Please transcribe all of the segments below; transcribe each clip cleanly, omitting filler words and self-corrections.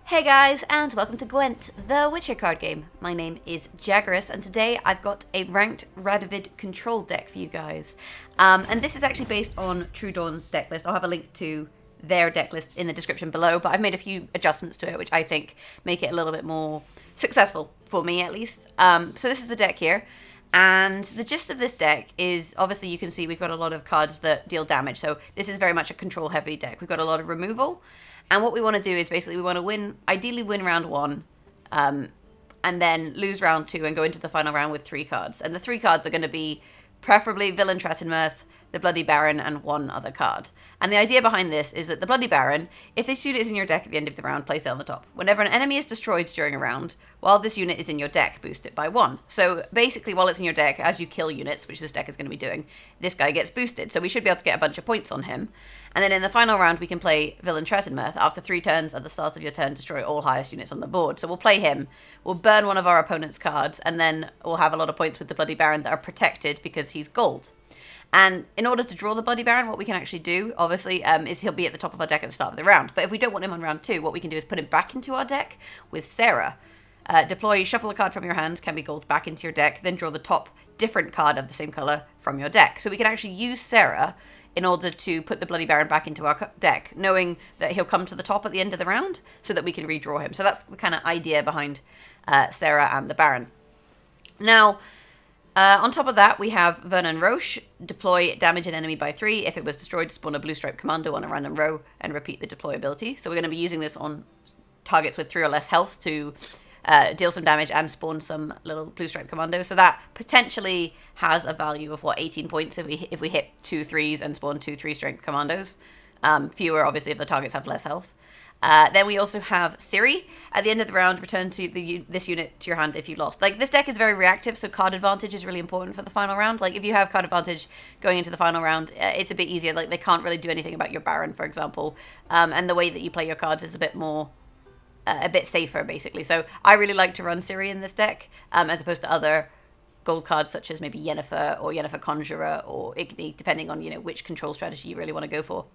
Hey guys, and welcome to Gwent, the Witcher card game. My name is Jaggerous, and today I've got a ranked Radovid Control deck for you guys. And this is actually based on True Dawn's deck list. I'll have a link to their deck list in the description below, but I've made a few adjustments to it, which I think make it a little bit more successful, for me at least. So this is the deck here. And the gist of this deck is, obviously you can see we've got a lot of cards that deal damage, so this is very much a control heavy deck. We've got a lot of removal. And what we want to do is basically we want to win, ideally win round one, and then lose round two and go into the final round with 3 cards. And the 3 cards are going to be preferably Villain Mirth, the Bloody Baron, and one other card. And the idea behind this is that the Bloody Baron, if this unit is in your deck at the end of the round, place it on the top. Whenever an enemy is destroyed during a round, while this unit is in your deck, boost it by 1. So basically, while it's in your deck, as you kill units, which this deck is going to be doing, this guy gets boosted. So we should be able to get a bunch of points on him. And then in the final round, we can play Villain Mirth. After 3 turns, at the start of your turn, destroy all highest units on the board. So we'll play him, we'll burn one of our opponent's cards, and then we'll have a lot of points with the Bloody Baron that are protected because he's gold. And in order to draw the Bloody Baron, what we can actually do, obviously, is he'll be at the top of our deck at the start of the round. But if we don't want him on round 2, what we can do is put him back into our deck with Sarah. Deploy, shuffle a card from your hand, can be gold, back into your deck, then draw the top different card of the same colour from your deck. So we can actually use Sarah in order to put the Bloody Baron back into our deck, knowing that he'll come to the top at the end of the round so that we can redraw him. So that's the kind of idea behind Sarah and the Baron. Now, on top of that, we have Vernon Roche. Deploy, damage an enemy by 3. If it was destroyed, spawn a blue stripe commando on a random row and repeat the deploy ability. So we're going to be using this on targets with 3 or less health to deal some damage and spawn some little blue stripe commandos. So that potentially has a value of, 18 points if we hit 2 3s and spawn 2 3-strength commandos. Fewer, obviously, if the targets have less health. Then we also have Ciri. At the end of the round, return to this unit to your hand if you lost. Like, this deck is very reactive, so card advantage is really important for the final round. Like, if you have card advantage going into the final round, it's a bit easier. Like, they can't really do anything about your Baron, for example. And the way that you play your cards is a bit more, a bit safer, basically. So I really like to run Ciri in this deck, as opposed to other gold cards such as maybe Yennefer or Yennefer Conjurer or Igni, depending on, which control strategy you really want to go for.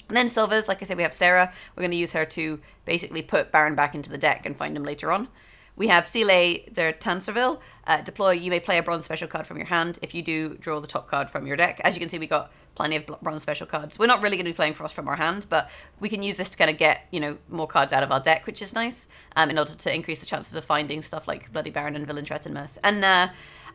And then silvers, like I said, we have Sarah. We're going to use her to basically put Baron back into the deck and find him later on. We have Sile de Tanserville. Deploy, you may play a bronze special card from your hand. If you do, draw the top card from your deck. As you can see, we got plenty of bronze special cards. We're not really going to be playing Frost from our hand, but we can use this to kind of get, more cards out of our deck, which is nice, in order to increase the chances of finding stuff like Bloody Baron and Villain Mirth.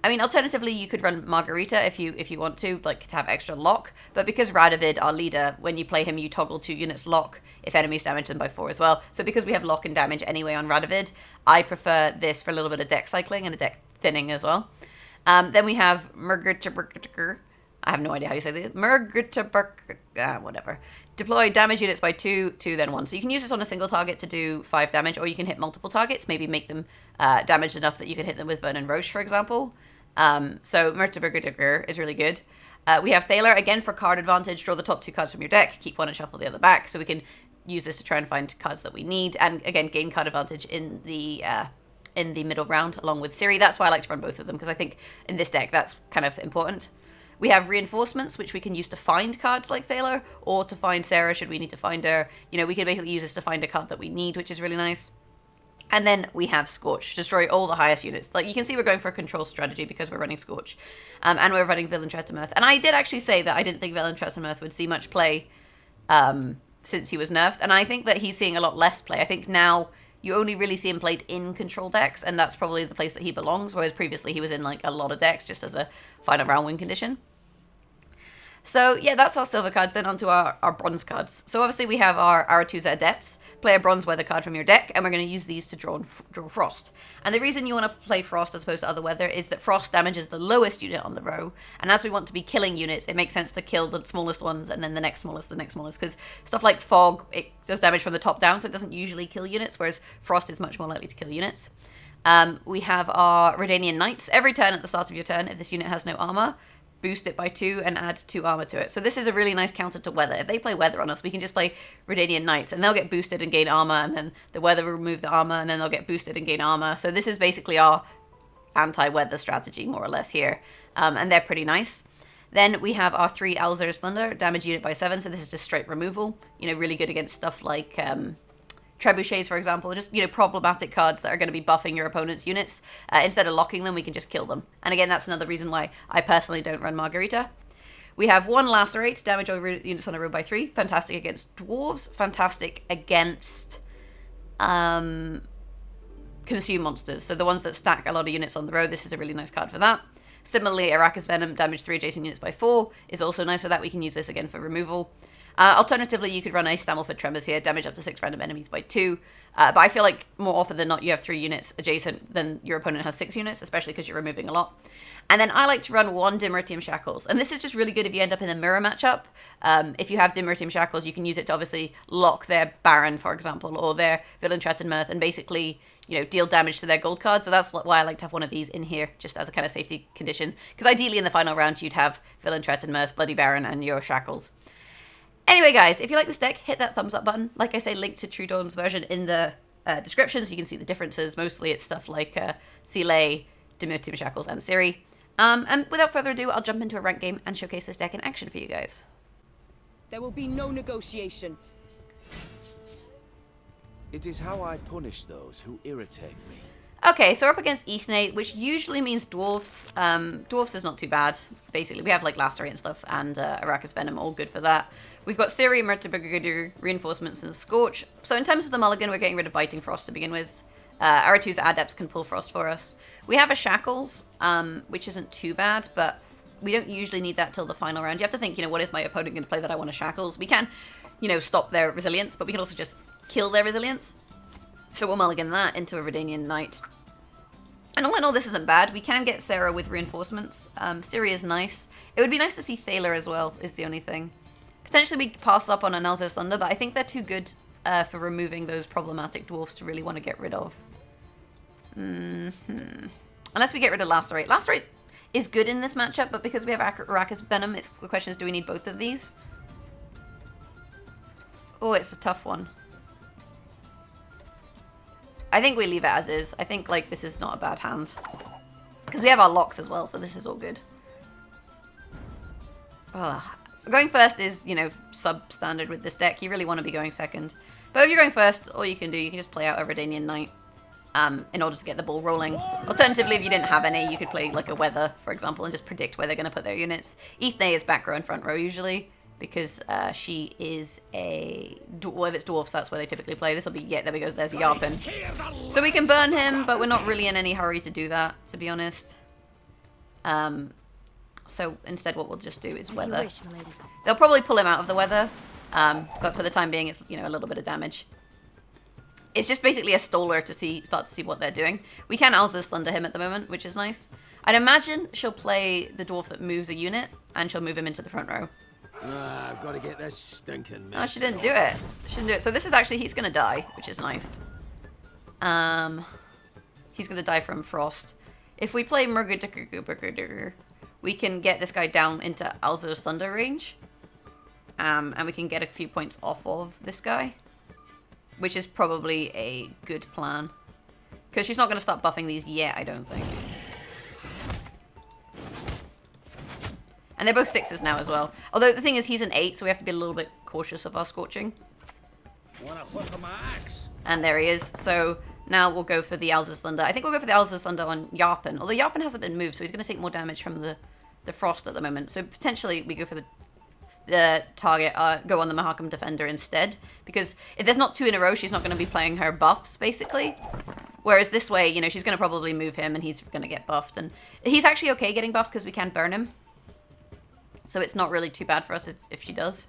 And alternatively, you could run Margarita if you want to have extra lock. But because Radovid, our leader, when you play him, you toggle 2 units lock if enemies damage them by 4 as well. So because we have lock and damage anyway on Radovid, I prefer this for a little bit of deck cycling and a deck thinning as well. Then we have Margarita. I have no idea how you say this. Margarita, whatever. Deploy, damage units by 2, 2, then 1. So you can use this on a single target to do 5 damage, or you can hit multiple targets, maybe make them damaged enough that you can hit them with Vernon Roche, for example. So Merteberger is really good. We have Thaler, again for card advantage. Draw the top 2 cards from your deck, keep 1 and shuffle the other back. So we can use this to try and find cards that we need, and again gain card advantage in the middle round along with Ciri. That's why I like to run both of them, because I think in this deck that's kind of important. We have reinforcements, which we can use to find cards like Thaler, or to find Sarah should we need to find her. We can basically use this to find a card that we need, which is really nice. And then we have Scorch, destroy all the highest units. Like, you can see we're going for a control strategy because we're running Scorch. And we're running Villain Mirth. And I did actually say that I didn't think Villain Mirth would see much play since he was nerfed. And I think that he's seeing a lot less play. I think now you only really see him played in control decks, and that's probably the place that he belongs, whereas previously he was in, a lot of decks just as a final round win condition. So, yeah, that's our silver cards. Then onto our bronze cards. So, obviously, we have our Aretuza Adepts. Play a bronze weather card from your deck, and we're going to use these to draw Frost. And the reason you want to play Frost as opposed to other weather is that Frost damages the lowest unit on the row. And as we want to be killing units, it makes sense to kill the smallest ones, and then the next smallest, because stuff like Fog, it does damage from the top down, so it doesn't usually kill units, whereas Frost is much more likely to kill units. We have our Redanian Knights. Every turn at the start of your turn, if this unit has no armor, boost it by 2 and add 2 armor to it. So this is a really nice counter to weather. If they play weather on us, we can just play Redanian Knights, and they'll get boosted and gain armor, and then the weather will remove the armor, and then they'll get boosted and gain armor. So this is basically our anti-weather strategy, more or less, here. And they're pretty nice. Then we have our 3 Alzur's Thunder, damage unit by 7, so this is just straight removal. Really good against stuff like trebuchets, for example, just, you know, problematic cards that are going to be buffing your opponent's units. Instead of locking them, we can just kill them. And again, that's another reason why I personally don't run Margarita. We have 1 Lacerate, damage all units on a row by 3. Fantastic against Dwarves. Fantastic against Consume monsters. So the ones that stack a lot of units on the row, this is a really nice card for that. Similarly, Arachis Venom, damage 3 adjacent units by 4, is also nice for that. We can use this again for removal. Alternatively, you could run a Stammelford Tremors here, damage up to 6 random enemies by 2. But I feel like more often than not, you have 3 units adjacent than your opponent has 6 units, especially because you're removing a lot. And then I like to run 1 Dimeritium Shackles. And this is just really good if you end up in a mirror matchup. If you have Dimeritium Shackles, you can use it to obviously lock their Baron, for example, or their Villain Threatened Mirth, and basically, you know, deal damage to their gold cards. So that's why I like to have one of these in here, just as a kind of safety condition. Because ideally in the final round, you'd have Villain Threatened Mirth, Bloody Baron, and your Shackles. Anyway, guys, if you like this deck, hit that thumbs up button. Like I say, link to True Dawn's version in the description so you can see the differences. Mostly it's stuff like Sealay, Dimeritium Shackles, and Ciri. And without further ado, I'll jump into a rank game and showcase this deck in action for you guys. There will be no negotiation. It is how I punish those who irritate me. Okay, so we're up against Ethnate, which usually means Dwarves. Dwarves is not too bad. Basically, we have like Lacerate and stuff, and Arachis Venom, all good for that. We've got Ciri, Murder, Reinforcements, and Scorch. So in terms of the mulligan, we're getting rid of Biting Frost to begin with. Aratu's Adepts can pull Frost for us. We have a Shackles, which isn't too bad, but we don't usually need that till the final round. You have to think, you know, what is my opponent going to play that I want to Shackles? We can, you know, stop their resilience, but we can also just kill their resilience. So we'll mulligan that into a Redanian Knight. And all in all, this isn't bad. We can get Sarah with Reinforcements. Ciri is nice. It would be nice to see Thaler as well, is the only thing. Potentially we pass up on an Alzur's Thunder, but I think they're too good for removing those problematic dwarfs to really want to get rid of. Unless we get rid of Lacerate. Lacerate is good in this matchup, but because we have Arachis Venom, the question is, do we need both of these? Oh, it's a tough one. I think we leave it as is. I think, like, this is not a bad hand. Because we have our locks as well, so this is all good. Going first is, you know, substandard with this deck. You really want to be going second. But if you're going first, all you can do, you can just play out a Redanian Knight in order to get the ball rolling. Alternatively, if you didn't have any, you could play, like, a Weather, for example, and just predict where they're going to put their units. Ethnate is back row and front row, usually, because she is a... Well, if it's Dwarfs, that's where they typically play. This will be... Yeah, there we go. There's Yarpin. So we can burn him, but we're not really in any hurry to do that, to be honest. So instead what we'll just do is Weather. They'll probably pull him out of the Weather, but for the time being it's, you know, a little bit of damage. It's just basically a stoller to start to see what they're doing. We can Alzur's Thunder him at the moment, which is nice. I'd imagine she'll play the dwarf that moves a unit, and she'll move him into the front row. I've got to get this stinking mess. Oh, she didn't do it. She didn't do it. So this is actually, he's going to die, which is nice. He's going to die from Frost. If we play Murder, we can get this guy down into Alzur's Thunder range. And we can get a few points off of this guy. Which is probably a good plan. Because she's not going to start buffing these yet, I don't think. And they're both 6s now as well. Although the thing is, he's an 8, so we have to be a little bit cautious of our Scorching. And there he is. So now we'll go for the Alzur's Thunder. I think we'll go for the Alzur's Thunder on Yarpin. Although Yarpin hasn't been moved, so he's going to take more damage from the Frost at the moment. So potentially we go for the target, go on the Mahakam Defender instead. Because if there's not 2 in a row, she's not going to be playing her buffs, basically. Whereas this way, you know, she's going to probably move him and he's going to get buffed. And he's actually okay getting buffed because we can burn him. So it's not really too bad for us if she does.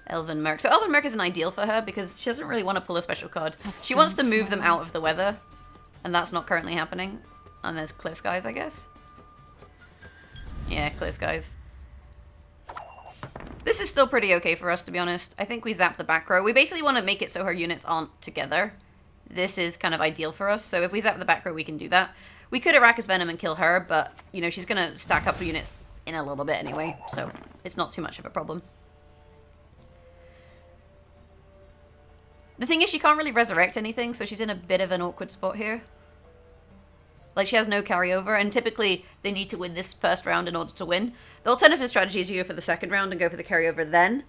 Elven Merc. So Elven Merc isn't ideal for her because she doesn't really want to pull a special card. She wants to move them out of the Weather. And that's not currently happening. And there's Clear Skies, I guess. Yeah, Clear Skies. This is still pretty okay for us, to be honest. I think we zap the back row. We basically want to make it so her units aren't together. This is kind of ideal for us. So if we zap the back row, we can do that. We could Arachis Venom and kill her, but, you know, she's going to stack up units in a little bit anyway. So it's not too much of a problem. The thing is, she can't really resurrect anything, so she's in a bit of an awkward spot here. Like, she has no carryover, and typically they need to win this first round in order to win. The alternative strategy is you go for the second round and go for the carryover then.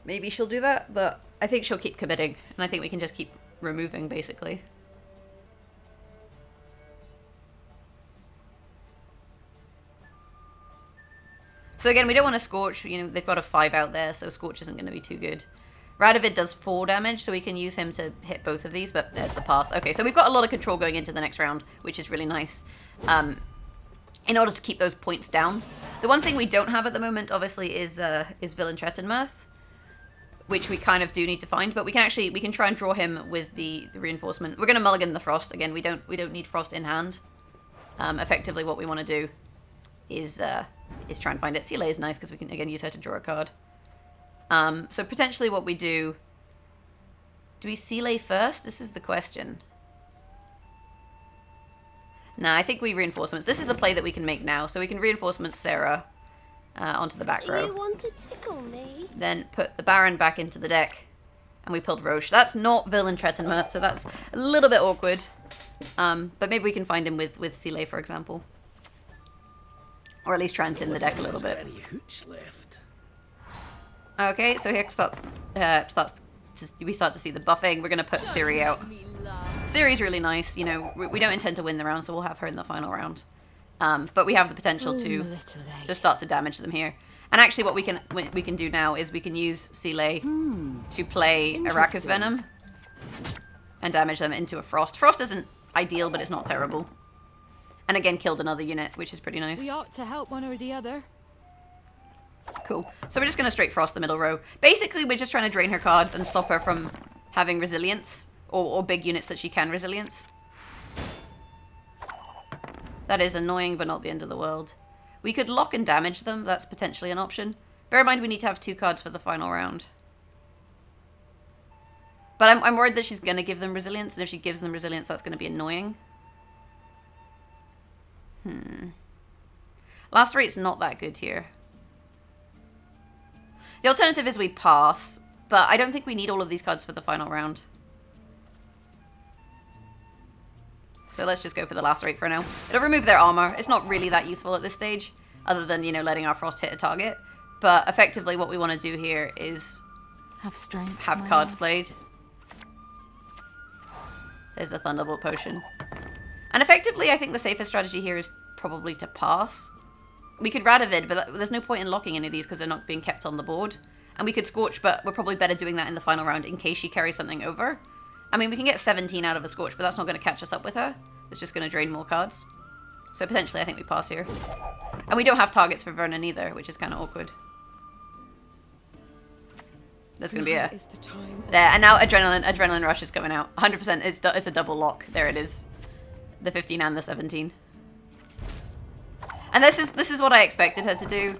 Maybe she'll do that, but I think she'll keep committing, and I think we can just keep removing, basically. So again, we don't want to Scorch. You know, they've got a 5 out there, so Scorch isn't going to be too good. Radovid does 4 damage, so we can use him to hit both of these, but there's the pass. Okay, so we've got a lot of control going into the next round, which is really nice. In order to keep those points down. The one thing we don't have at the moment, obviously, is Villain Trettenmirth, which we kind of do need to find, but we can try and draw him with the reinforcement. We're going to mulligan the Frost. Again, we don't need Frost in hand. Effectively, what we want to do is try and find it. Seeley is nice because we can, again, use her to draw a card. So potentially what we do we Seeley first? This is the question. Nah, I think we reinforcements. This is a play that we can make now. So we can reinforcement Sarah onto the back row. You want to tickle me? Then put the Baron back into the deck. And we pulled Roche. That's not Villain Trettenmirth, so that's a little bit awkward. But maybe we can find him with Seeley, for example. Or at least try and thin the deck a little bit. Any hooch left? Okay, so here we start to see the buffing. We're going to put Ciri out. Ciri's really nice. You know, we don't intend to win the round, so we'll have her in the final round. But we have the potential to start to damage them here. And actually what we can do now is we can use Seeley to play Arrakis Venom and damage them into a Frost. Frost isn't ideal, but it's not terrible. And again, killed another unit, which is pretty nice. We ought to help one or the other. Cool. So we're just going to straight Frost the middle row. Basically, we're just trying to drain her cards and stop her from having resilience. Or big units that she can resilience. That is annoying, but not the end of the world. We could lock and damage them. That's potentially an option. Bear in mind, we need to have 2 cards for the final round. But I'm worried that she's going to give them resilience. And if she gives them resilience, that's going to be annoying. Last rate's not that good here. The alternative is we pass, but I don't think we need all of these cards for the final round. So let's just go for the last rate for now. It'll remove their armor. It's not really that useful at this stage, other than, you know, letting our Frost hit a target. But effectively what we want to do here is have cards played. There's a Thunderbolt Potion. And effectively, I think the safest strategy here is probably to pass. We could Radovid, but there's no point in locking any of these because they're not being kept on the board. And we could Scorch, but we're probably better doing that in the final round in case she carries something over. I mean, we can get 17 out of a Scorch, but that's not going to catch us up with her. It's just going to drain more cards. So potentially, I think we pass here. And we don't have targets for Vernon either, which is kind of awkward. There's going to be a... There, and now Adrenaline Rush is coming out. 100%, it's a double lock. There it is. The 15 and the 17. And this is what I expected her to do,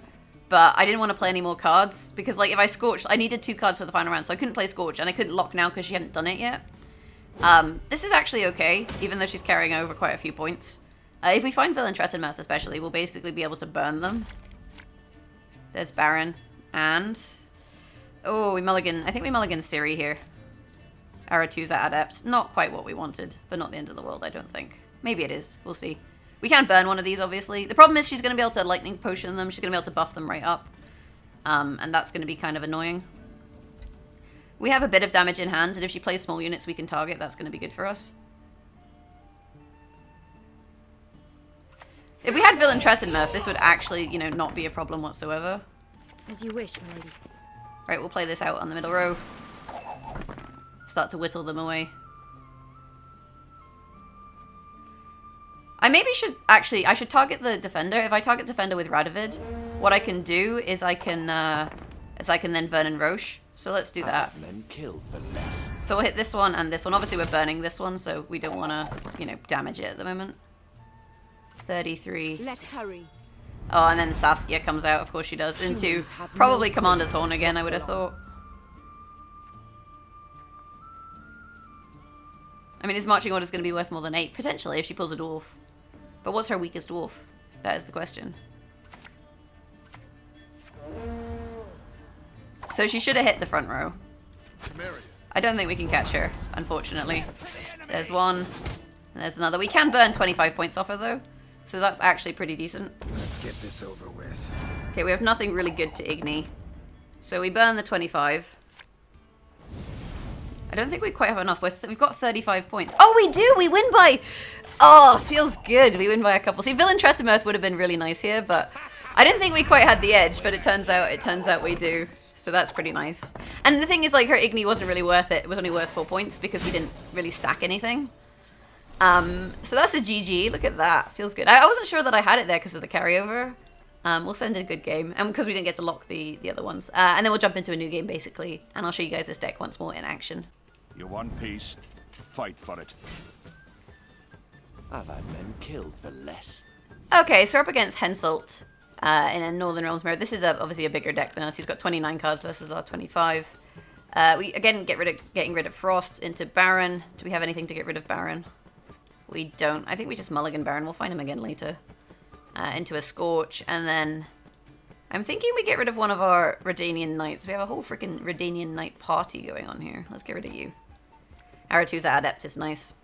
but I didn't want to play any more cards, because like if I Scorched, I needed 2 cards for the final round, so I couldn't play Scorch, and I couldn't lock now because she hadn't done it yet. This is actually okay, even though she's carrying over quite a few points. If we find Villain Trettenmirth especially, we'll basically be able to burn them. There's Baron, and... Oh, I think we mulligan Ciri here. Aretuza Adept. Not quite what we wanted, but not the end of the world, I don't think. Maybe it is. We'll see. We can't burn one of these, obviously. The problem is she's going to be able to lightning potion them. She's going to be able to buff them right up. And that's going to be kind of annoying. We have a bit of damage in hand, and if she plays small units we can target, that's going to be good for us. If we had Villain Trettenmirth, this would actually, you know, not be a problem whatsoever. As you wish, my lady. Right, we'll play this out on the middle row. Start to whittle them away. I should target the defender. If I target defender with Radovid, what I can do is I can then Vernon Roche. So let's do that. Men killed for less. So we'll hit this one and this one. Obviously we're burning this one, so we don't want to, you know, damage it at the moment. 33. Let's hurry. Oh, and then Saskia comes out, of course she does, into probably Commander's Horn again, I would have thought. I mean, his marching order is going to be worth more than 8, potentially, if she pulls a dwarf. But what's her weakest dwarf? That is the question. So she should have hit the front row. I don't think we can catch her, unfortunately. There's one. And there's another. We can burn 25 points off her, though. So that's actually pretty decent. Let's get this over with. Okay, we have nothing really good to Igni. So we burn the 25. I don't think we quite have enough. We've got 35 points. Oh, we do! We win by... Oh, feels good. We win by a couple. See, Villain Tretimurth would have been really nice here, but I didn't think we quite had the edge, but it turns out we do. So that's pretty nice. And the thing is, like, her Igni wasn't really worth it. It was only worth 4 points because we didn't really stack anything. So that's a GG. Look at that. Feels good. I wasn't sure that I had it there because of the carryover. We'll send a good game. And because we didn't get to lock the other ones. And then we'll jump into a new game, basically. And I'll show you guys this deck once more in action. You want peace? Fight for it. I've had men killed for less. Okay, so we're up against Henselt in a Northern Realms mirror. This is obviously a bigger deck than us. He's got 29 cards versus our 25. We, again, getting rid of Frost into Baron. Do we have anything to get rid of Baron? We don't. I think we just mulligan Baron. We'll find him again later. Into a Scorch, and then I'm thinking we get rid of one of our Redanian Knights. We have a whole freaking Redanian Knight party going on here. Let's get rid of you. Aretuza Adept is nice.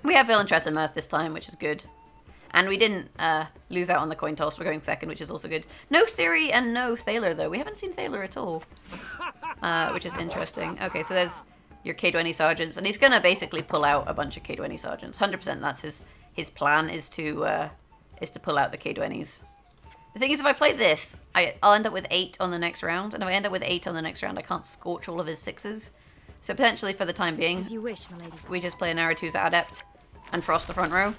We have Villain Tretimurth this time, which is good. And we didn't lose out on the coin toss. We're going second, which is also good. No Ciri and no Thaler, though. We haven't seen Thaler at all, which is interesting. Okay, so there's your K20 Sergeants, and he's going to basically pull out a bunch of K20 Sergeants. 100% that's his plan, is to pull out the K20s. The thing is, if I play this, I'll end up with 8 on the next round, and if I end up with 8 on the next round, I can't scorch all of his 6s. So potentially, for the time being, As you wish, my lady. we just play an Aretuza Adept and Frost the front row.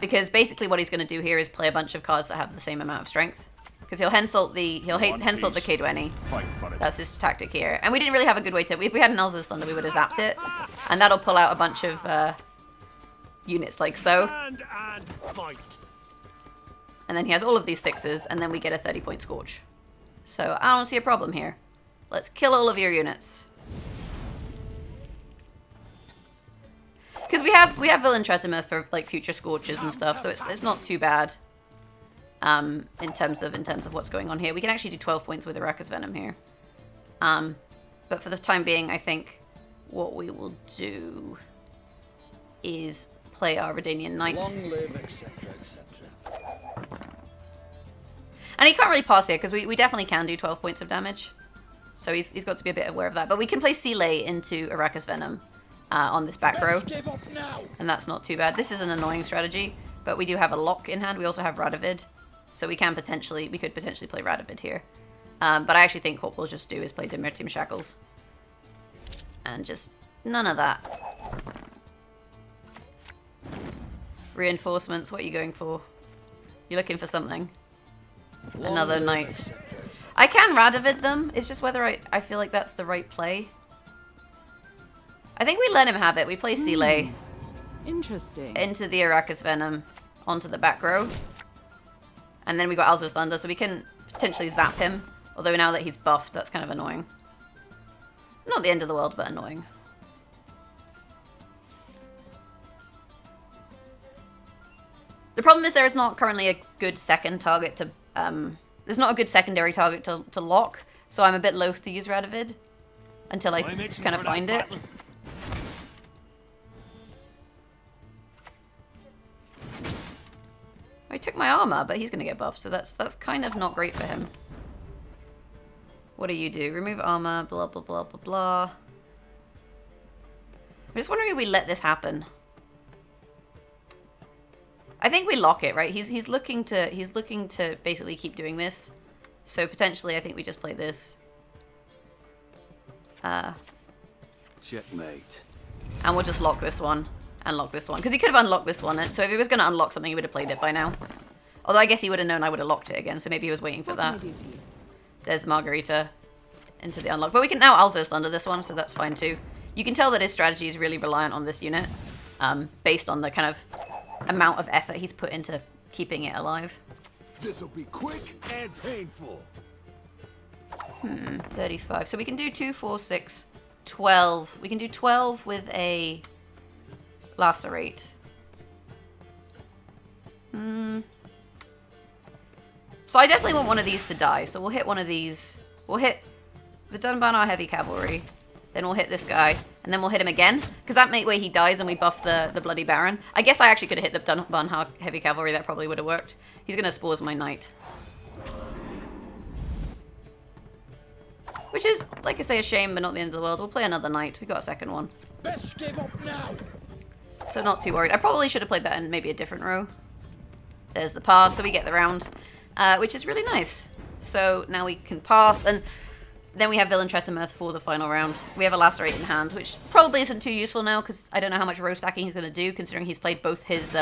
Because basically what he's going to do here is play a bunch of cards that have the same amount of strength. Because he'll Henselt the K20. Fight for it. That's his tactic here. And we didn't really have a good way to... If we had an Elza's Thunder, we would have zapped it. And that'll pull out a bunch of units like so. Stand and fight. And then he has all of these 6s, and then we get a 30-point Scorch. So I don't see a problem here. Let's kill all of your units. Because we have Villain Tretimurth for like future Scorches and stuff, so it's not too bad. In terms of what's going on here, we can actually do 12 points with Araka's Venom here. But for the time being, I think what we will do is play our Redanian Knight. Long live, etc., etc. And he can't really pass here because we definitely can do 12 points of damage. So he's got to be a bit aware of that. But we can play Sealay into Araka's Venom on this back row. Give up now. And that's not too bad. This is an annoying strategy, but we do have a lock in hand. We also have Radovid. So we could potentially play Radovid here. But I actually think what we'll just do is play Dimirtim Shackles. And just none of that. Reinforcements, what are you going for? You're looking for something. Another knight. I can Radovid them. It's just whether I feel like that's the right play. I think we let him have it. We play Sealay Interesting. into the Araka's Venom onto the back row. And then we got Elza's Thunder, so we can potentially zap him. Although now that he's buffed, that's kind of annoying. Not the end of the world, but annoying. The problem is there is not currently a good second target to... there's not a good secondary target to lock, so I'm a bit loath to use Radovid until I kind of find it. I took my armor, but he's going to get buffed, so that's kind of not great for him. What do you do? Remove armor, blah, blah, blah, blah, blah. I'm just wondering if we let this happen. I think we lock it, right? He's looking to basically keep doing this. So potentially I think we just play this. Checkmate. And we'll just lock this one. And lock this one. Because he could have unlocked this one. So if he was going to unlock something, he would have played it by now. Although I guess he would have known I would have locked it again. So maybe he was waiting for that. There's Margarita into the unlock. But we can now Alzos Thunder this one, so that's fine too. You can tell that his strategy is really reliant on this unit. Based on the kind of amount of effort he's put into keeping it alive. This'll be quick and painful. 35. So we can do 2, 4, 6, 12. We can do 12 with a lacerate. So I definitely want one of these to die. So we'll hit one of these. We'll hit the Dunbanar Heavy Cavalry. Then we'll hit this guy. And then we'll hit him again. Because that way he dies and we buff the Bloody Baron. I guess I actually could have hit the Dunhag Heavy Cavalry. That probably would have worked. He's going to spores my knight. Which is, like I say, a shame, but not the end of the world. We'll play another knight. We got a second one. Best give up now. So not too worried. I probably should have played that in maybe a different row. There's the pass, so we get the round, which is really nice. So now we can pass, and then we have Villain Tretamurth for the final round. We have a Lacerate in hand, which probably isn't too useful now, because I don't know how much row stacking he's going to do, considering he's played both his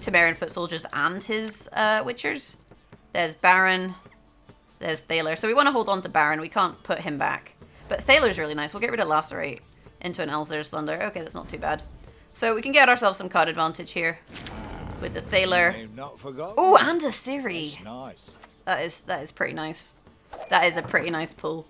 Temerian Foot Soldiers and his Witchers. There's Baron. There's Thaler. So we want to hold on to Baron. We can't put him back. But Thaler's really nice. We'll get rid of Lacerate into an Elzer's Thunder. Okay, that's not too bad. So we can get ourselves some card advantage here with the Thaler. Oh, and a Ciri. Nice. That is pretty nice. That is a pretty nice pull.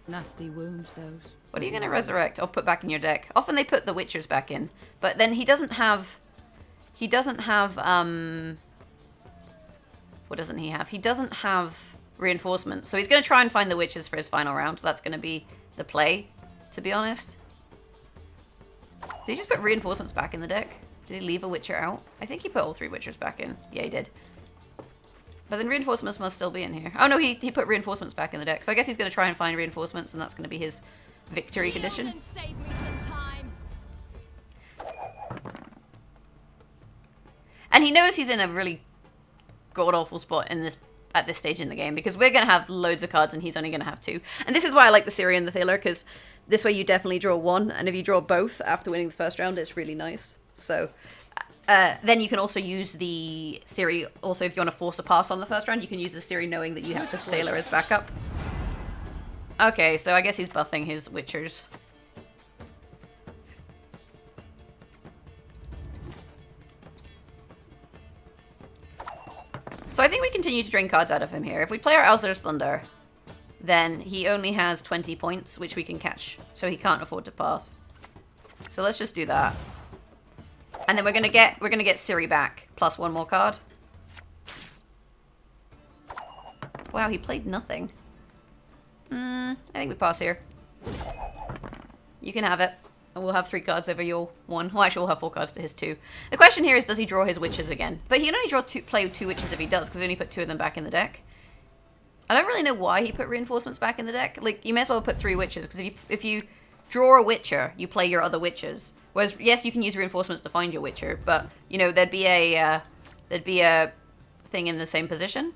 Nasty wounds, those. What are you going to resurrect? I'll put back in your deck. Often they put the Witchers back in. But then he doesn't have... What doesn't he have? He doesn't have reinforcement. So he's going to try and find the Witches for his final round. That's going to be the play, to be honest. Did he just put reinforcements back in the deck? Did he leave a Witcher out? I think he put all 3 Witchers back in. Yeah, he did. But then reinforcements must still be in here. Oh no, he put reinforcements back in the deck. So I guess he's going to try and find reinforcements, and that's going to be his victory condition. And he knows he's in a really god-awful spot in this at this stage in the game, because we're going to have loads of cards and he's only going to have 2. And this is why I like the Ciri and the Thaler, because this way you definitely draw 1, and if you draw both after winning the first round, it's really nice. So then you can also use the Ciri, also if you want to force a pass on the first round, you can use the Ciri knowing that you have this Thaler as backup. Okay, so I guess he's buffing his Witchers. So I think we continue to drain cards out of him here. If we play our Elzer's Thunder, then he only has 20 points, which we can catch. So he can't afford to pass. So let's just do that. And then we're gonna get Ciri back, plus 1 more card. Wow, he played nothing. I think we pass here. You can have it. And we'll have 3 cards over your 1. Well, actually, we'll have 4 cards to his 2. The question here is, does he draw his Witches again? But he can only play 2 Witches if he does, because he only put 2 of them back in the deck. I don't really know why he put reinforcements back in the deck. Like, you may as well put 3 Witches, because if you draw a Witcher, you play your other Witches. Whereas, yes, you can use reinforcements to find your Witcher, but, you know, there'd be a thing in the same position,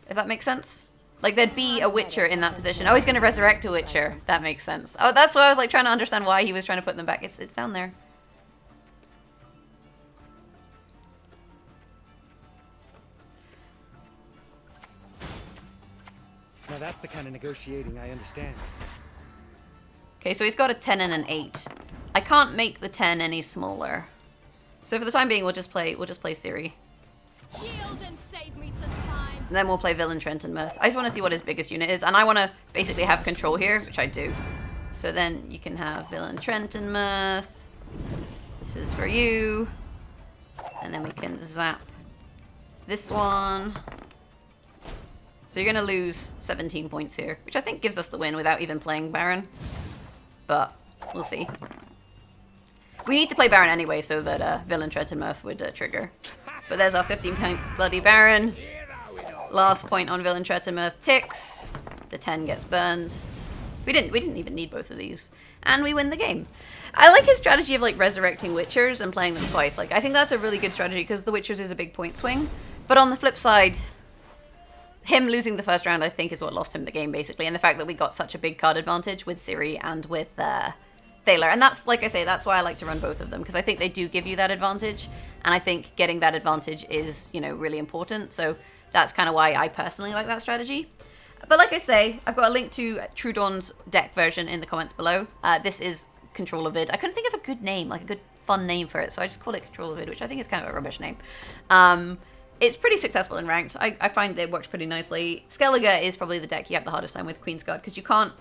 if that makes sense. Like, there'd be a Witcher in that position. Oh, he's going to resurrect a Witcher. That makes sense. Oh, that's why I was, like, trying to understand why he was trying to put them back. It's down there. Now that's the kind of negotiating I understand. Okay, so he's got a 10 and an 8. I can't make the 10 any smaller. So for the time being, we'll just play Ciri. Yield and save me some time. And then we'll play Villain Tretamurth. I just want to see what his biggest unit is. And I want to basically have control here, which I do. So then you can have Villain Tretamurth. This is for you. And then we can zap this one. So you're going to lose 17 points here, which I think gives us the win without even playing Baron. But we'll see. We need to play Baron anyway so that Villain Tretamurth would trigger. But there's our 15-point Bloody Baron. Last point on Villain Tretamurth ticks. The 10 gets burned. We didn't even need both of these. And we win the game. I like his strategy of like resurrecting Witchers and playing them twice. Like I think that's a really good strategy because the Witchers is a big point swing. But on the flip side, him losing the first round I think is what lost him the game basically. And the fact that we got such a big card advantage with Ciri and with Thaler. And that's, like I say, that's why I like to run both of them, because I think they do give you that advantage, and I think getting that advantage is, you know, really important. So that's kind of why I personally like that strategy. But like I say, I've got a link to True Dawn's deck version in the comments below. This is Control-a-Vid. I couldn't think of a good name, like a good fun name for it, so I just called it Control-a-Vid, which I think is kind of a rubbish name. It's pretty successful in ranked. I find it works pretty nicely. Skellige is probably the deck you have the hardest time with, Queen's Guard, because you can't,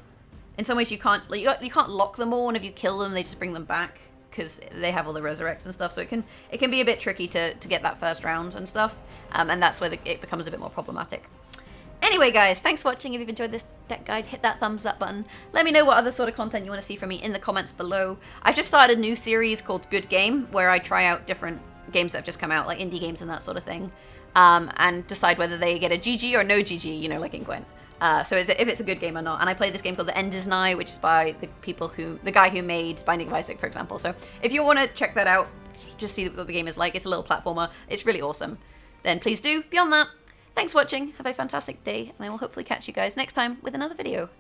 in some ways you can't, like, you can't lock them all, and if you kill them, they just bring them back, because they have all the resurrects and stuff, so it can be a bit tricky to get that first round and stuff, and that's where it becomes a bit more problematic. Anyway, guys, thanks for watching. If you've enjoyed this deck guide, hit that thumbs up button. Let me know what other sort of content you want to see from me in the comments below. I've just started a new series called Good Game, where I try out different games that have just come out, like indie games and that sort of thing, and decide whether they get a GG or no GG, you know, like in Gwent. So if it's a good game or not. And I play this game called The End Is Nigh, which is by the guy who made Binding of Isaac, for example. So if you want to check that out, just see what the game is like. It's a little platformer. It's really awesome. Then please do. Beyond that, thanks for watching. Have a fantastic day, and I will hopefully catch you guys next time with another video.